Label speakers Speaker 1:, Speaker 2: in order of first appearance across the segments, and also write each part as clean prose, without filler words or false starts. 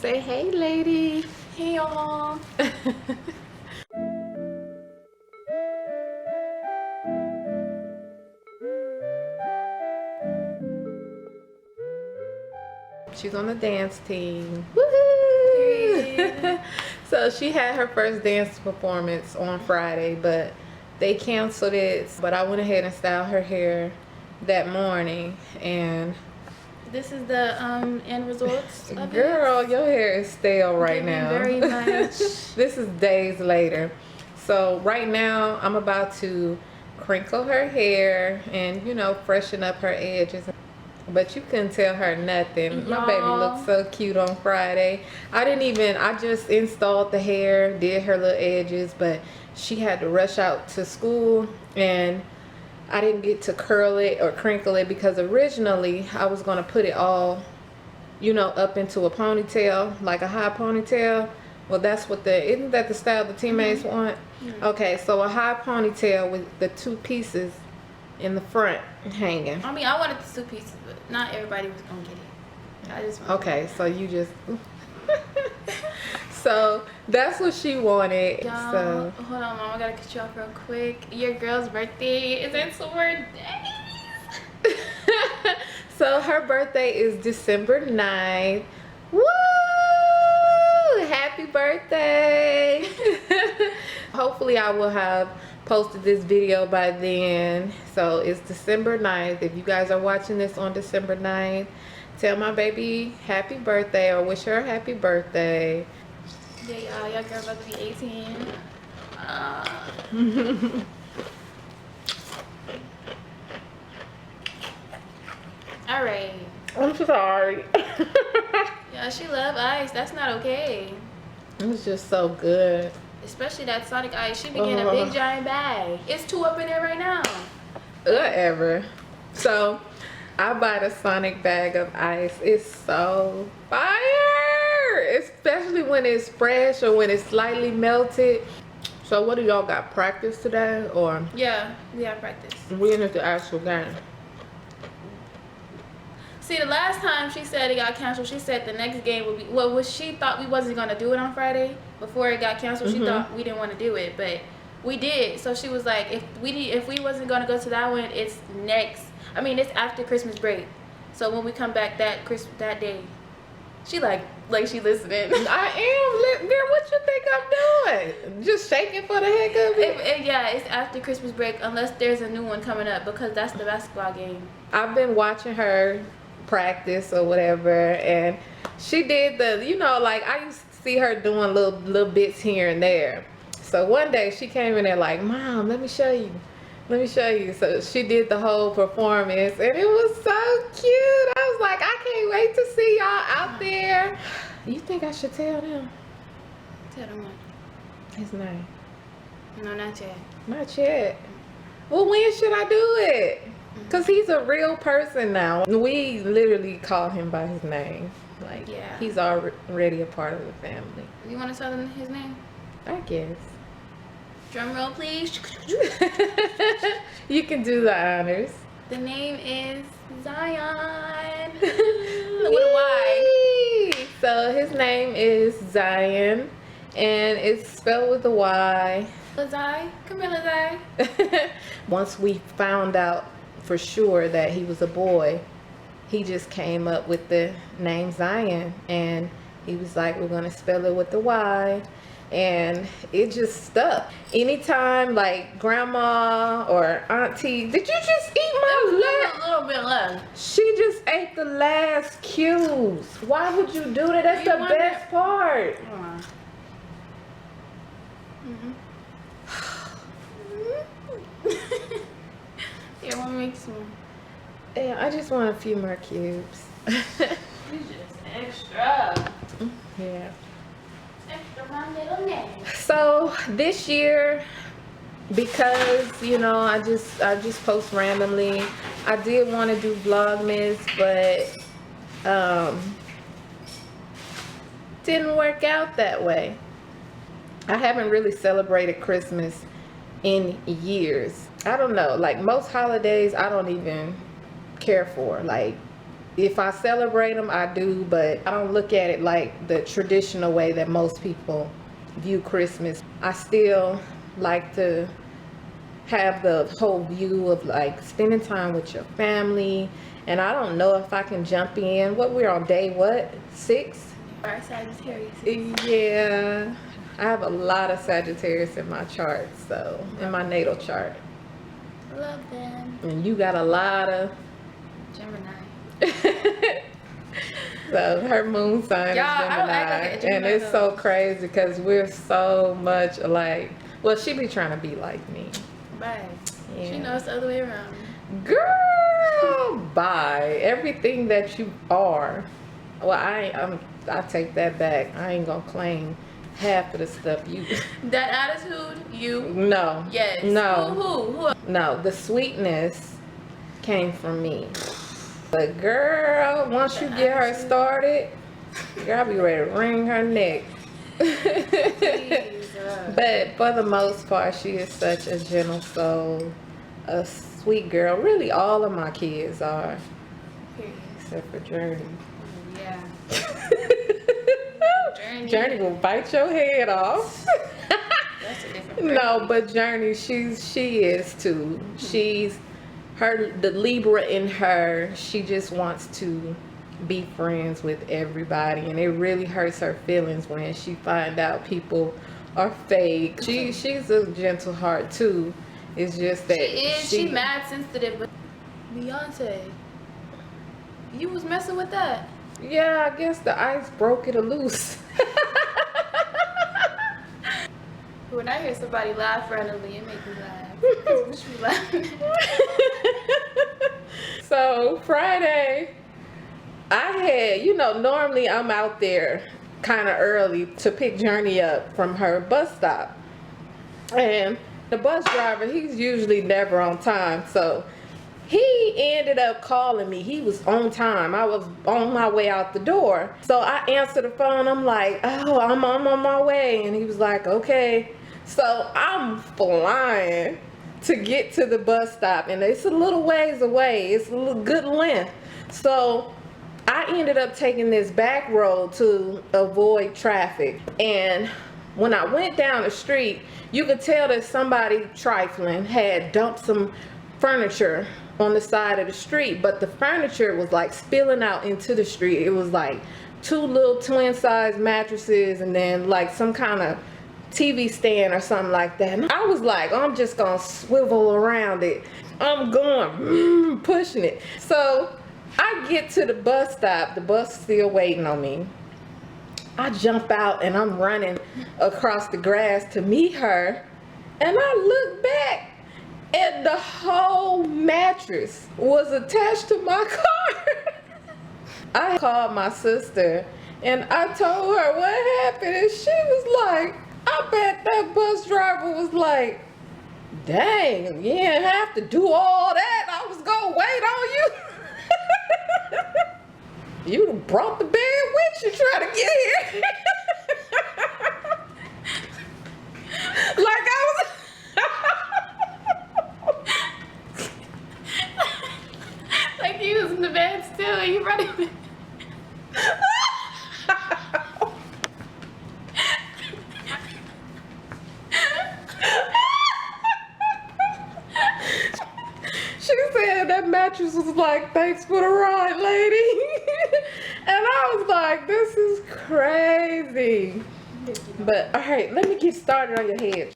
Speaker 1: Say hey, lady.
Speaker 2: Hey, y'all.
Speaker 1: She's on the dance team. Woohoo! So she had her first dance performance on Friday, but they canceled it. But I went ahead and styled her hair that morning, and
Speaker 2: This is the end results of
Speaker 1: girl,
Speaker 2: it.
Speaker 1: your hair is stale right
Speaker 2: Giving
Speaker 1: now.
Speaker 2: very much.
Speaker 1: This is days later. So right now I'm about to crinkle her hair and, you know, freshen up her edges. But you couldn't tell her nothing. My baby looked so cute on Friday. I just installed the hair, did her little edges, but she had to rush out to school and I didn't get to curl it or crinkle it because originally I was going to put it all, you know, up into a ponytail, like a high ponytail. Well, isn't that the style the teammates want? Okay, so a high ponytail with the two pieces in the front hanging.
Speaker 2: I mean, I wanted the 2 pieces, but not everybody was gonna get it. I just wanted
Speaker 1: Okay, so you just so that's what she wanted.
Speaker 2: Y'all,
Speaker 1: So
Speaker 2: hold on, Mom. I gotta cut you off real quick. Your girl's birthday is in 2 more days.
Speaker 1: so her birthday is December 9th. Woo! Happy birthday! Hopefully I will have posted this video by then. So it's December 9th. If you guys are watching this on December 9th, tell my baby happy birthday or wish her a happy birthday.
Speaker 2: Yeah, y'all. Your girl about to be 18. All right.
Speaker 1: I'm sorry.
Speaker 2: Yeah, she love ice. That's not okay.
Speaker 1: It was just so good.
Speaker 2: Especially that Sonic ice. She be getting a big giant bag. It's 2 up in there right now.
Speaker 1: Whatever. So I buy the Sonic bag of ice. It's so fire, especially when it's fresh or when it's slightly melted. So what do y'all got, practice today or?
Speaker 2: Yeah, we have practice.
Speaker 1: We into the actual game.
Speaker 2: See, the last time she said it got canceled, she said the next game would be, well, she thought we wasn't going to do it on Friday. Before it got canceled, she thought we didn't want to do it, but we did. So she was like, if we wasn't going to go to that one, it's after Christmas break. So when we come back that day, she like she listening.
Speaker 1: I am. Girl, what you think I'm doing? Just shaking for the heck of it?
Speaker 2: Yeah, it's after Christmas break unless there's a new one coming up because that's the basketball game.
Speaker 1: I've been watching her practice or whatever, and she did like I used to see her doing little bits here and there. So one day she came in there like, Mom, let me show you. So she did the whole performance and it was so cute. I was like, I can't wait to see y'all out there. You think I should tell them?
Speaker 2: Tell them what?
Speaker 1: His name.
Speaker 2: No, not yet.
Speaker 1: Not yet. Well, when should I do it? Because he's a real person now. We literally call him by his name. Like,
Speaker 2: yeah.
Speaker 1: He's already a part of the family.
Speaker 2: You want to tell them his name?
Speaker 1: I guess.
Speaker 2: Drum roll, please.
Speaker 1: You can do the honors.
Speaker 2: The name is Zion. With a Y.
Speaker 1: So his name is Zion, and it's spelled with a Y.
Speaker 2: Lazai? Come here, Lazai.
Speaker 1: Once we found out for sure that he was a boy, he just came up with the name Zion, and he was like, we're gonna spell it with the Y, and it just stuck. Anytime like grandma or auntie, did you just eat my
Speaker 2: last? A little bit left.
Speaker 1: She just ate the last cubes. Why would you do that? That's the best part.
Speaker 2: Here, let me make some.
Speaker 1: Yeah, I just want a few more cubes.
Speaker 2: You just extra.
Speaker 1: Yeah.
Speaker 2: Extra my little name.
Speaker 1: So this year, because I just post randomly, I did want to do Vlogmas, but didn't work out that way. I haven't really celebrated Christmas in years. I don't know, like most holidays I don't even care for. Like If I celebrate them, I do, but I don't look at it like the traditional way that most people view Christmas. I still like to have the whole view of like spending time with your family. And I don't know if I can jump in. What, we're on day what? 6?
Speaker 2: Our Sagittarius.
Speaker 1: Yeah. I have a lot of Sagittarius in my chart, so in my natal chart.
Speaker 2: Love them.
Speaker 1: And you got a lot of
Speaker 2: Gemini.
Speaker 1: So her moon sign is
Speaker 2: Y'all, I don't act like
Speaker 1: Gemini,
Speaker 2: a Gemini,
Speaker 1: and it's so
Speaker 2: though.
Speaker 1: crazy because we're so much alike. Well, she be trying to be like me.
Speaker 2: Right.
Speaker 1: Yeah.
Speaker 2: She knows the other way around.
Speaker 1: Girl, bye. Everything that you are. Well, I take that back. I ain't gonna claim half of the stuff you.
Speaker 2: That attitude, you.
Speaker 1: No.
Speaker 2: Yes.
Speaker 1: No.
Speaker 2: Who?
Speaker 1: No. The sweetness came from me. But girl, once you get her started, girl, I'll be ready to wring her neck. But for the most part, she is such a gentle soul, a sweet girl. Really, all of my kids are, except for Journey.
Speaker 2: Yeah.
Speaker 1: Journey will bite your head off.
Speaker 2: That's a different
Speaker 1: No, but Journey, she is too. She's the Libra in her. She just wants to be friends with everybody, and it really hurts her feelings when she find out people are fake. She's a gentle heart too. It's just that
Speaker 2: she mad sensitive. But Beyonce, you was messing with that.
Speaker 1: Yeah, I guess the ice broke it loose.
Speaker 2: When I hear somebody laugh randomly, it makes me laugh. 'Cause we should be laughing.
Speaker 1: So Friday, I had, normally I'm out there kind of early to pick Journey up from her bus stop. And the bus driver, he's usually never on time. So he ended up calling me. He was on time. I was on my way out the door. So I answered the phone. I'm like, oh, I'm on my way. And he was like, okay. So I'm flying to get to the bus stop. And it's a little ways away. It's a little good length. So I ended up taking this back road to avoid traffic. And when I went down the street, you could tell that somebody trifling had dumped some furniture on the side of the street, but the furniture was like spilling out into the street. It was like 2 little twin size mattresses and then like some kind of TV stand or something like that. And I was like, I'm just gonna swivel around it. I'm going, pushing it. So I get to the bus stop, the bus is still waiting on me. I jump out and I'm running across the grass to meet her, and I look back and the whole mattress was attached to my car. I called my sister and I told her what happened, and she was like, I bet that bus driver was like, dang, you didn't have to do all that. I was gonna wait on you. You brought the bed with you trying to get here. Like I was.
Speaker 2: Like you was in the bed still and you running.
Speaker 1: She said that mattress was like, thanks for the ride, lady. And I was like, this is crazy. But all right, let me get started on your head.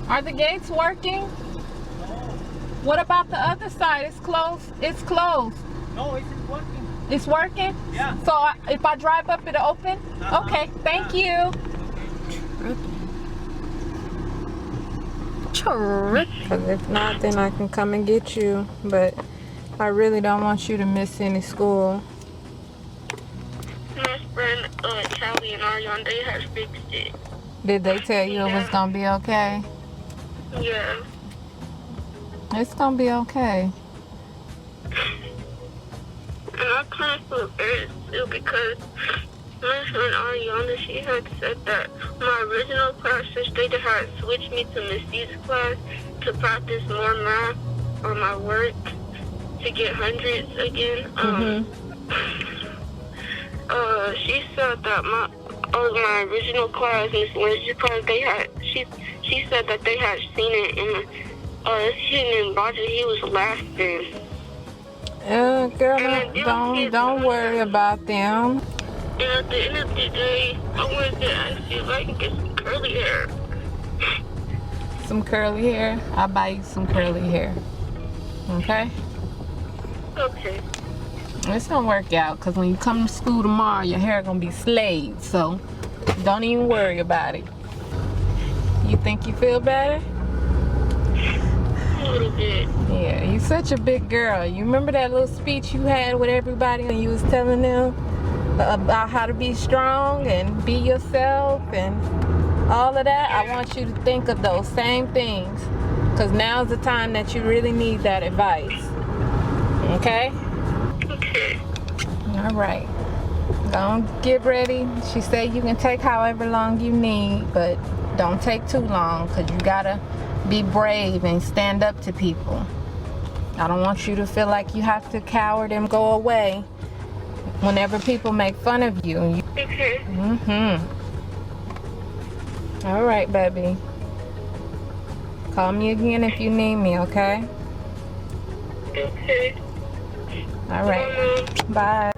Speaker 1: Are the gates working? What about the other side? It's closed. It's closed.
Speaker 3: No, it's working.
Speaker 1: It's working?
Speaker 3: Yeah.
Speaker 1: So if I drive up, it'll open? Okay, thank you. Because if not, then I can come and get you. But I really don't want you to miss any school.
Speaker 4: My friend Callie and Ariane, they have fixed it.
Speaker 1: Did they tell you it was going to be okay?
Speaker 4: Yeah.
Speaker 1: It's going to be okay.
Speaker 4: And I kind of feel embarrassed too because my friend Ariana, she had said that my original class teacher they had switched me to Miss C's class to practice more math on my work to get hundreds again. She said that my original class, Miss Lindsay's class, she said that they had seen it and this kid named Roger, he was laughing.
Speaker 1: Girl, don't worry about them.
Speaker 4: And at the end of the day, I wanted to ask you if I can get some curly hair.
Speaker 1: Some curly hair? I'll buy you some curly hair. Okay?
Speaker 4: Okay.
Speaker 1: It's gonna work out because when you come to school tomorrow, your hair gonna be slayed. So don't even worry about it. You think you feel better?
Speaker 4: A little bit.
Speaker 1: Yeah, you're such a big girl. You remember that little speech you had with everybody when you was telling them about how to be strong and be yourself and all of that? I want you to think of those same things because now's the time that you really need that advice. Okay?
Speaker 4: Okay.
Speaker 1: All right. Don't get ready. She said you can take however long you need, but don't take too long because you gotta be brave and stand up to people. I don't want you to feel like you have to cower and go away whenever people make fun of you.
Speaker 4: Okay.
Speaker 1: All right, baby. Call me again if you need me, okay?
Speaker 4: Okay.
Speaker 1: All right. Bye.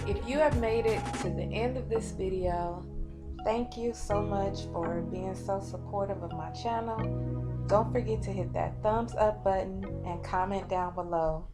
Speaker 1: If you have made it to the end of this video, thank you so much for being so supportive of my channel. Don't forget to hit that thumbs up button and comment down below.